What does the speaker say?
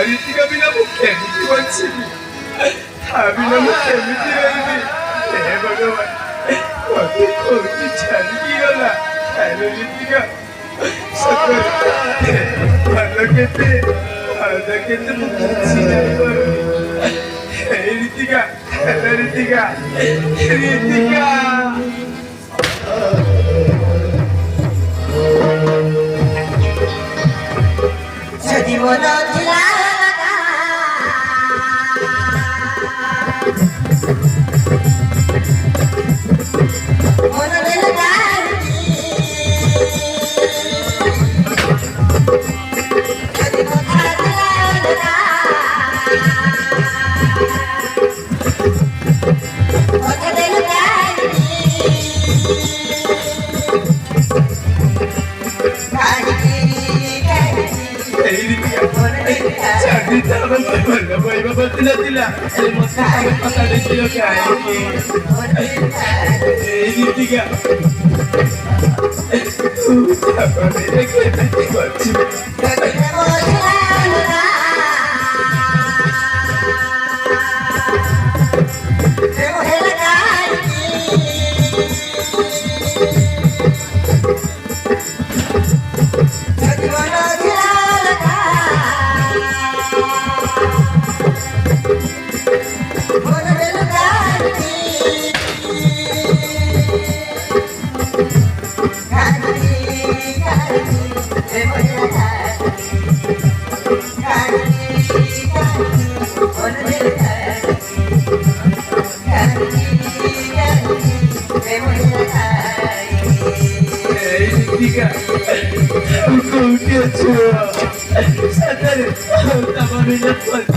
ରୀତିକା ବିନା ମୁଁ କେମିତି ବଞ୍ଚିବି? ତା ବିନା ମୁଁ କେମିତି ରହିବି? ହେ ଭଗବାନ, ମତେ କୋଉଠି ଛାଡ଼ିକି ଗଲା? ଆରେ ରୀତିକା, ସତରେ ଭଲ କେତେ ମୁଁ କିଛି ଜାଣିପାରୁନି। ହେ ରୀତିକା, ରୀତିକା, ରୀତିକା। ଯଦି ମନ ଥିଲା ମନରେ ଲଗାଇ ଯଦି କଥା ଥିଲା ମନରେ ଲଗାଇ ଭଲ ପାଇବା ବସିଲା ଥିଲା ମତେ କଥା ଦେଖିଲ କାହିଁକି? ରୀତିକା, କେମିତି ବଞ୍ଚିବି? Kouti aja, sadar, tak mau minat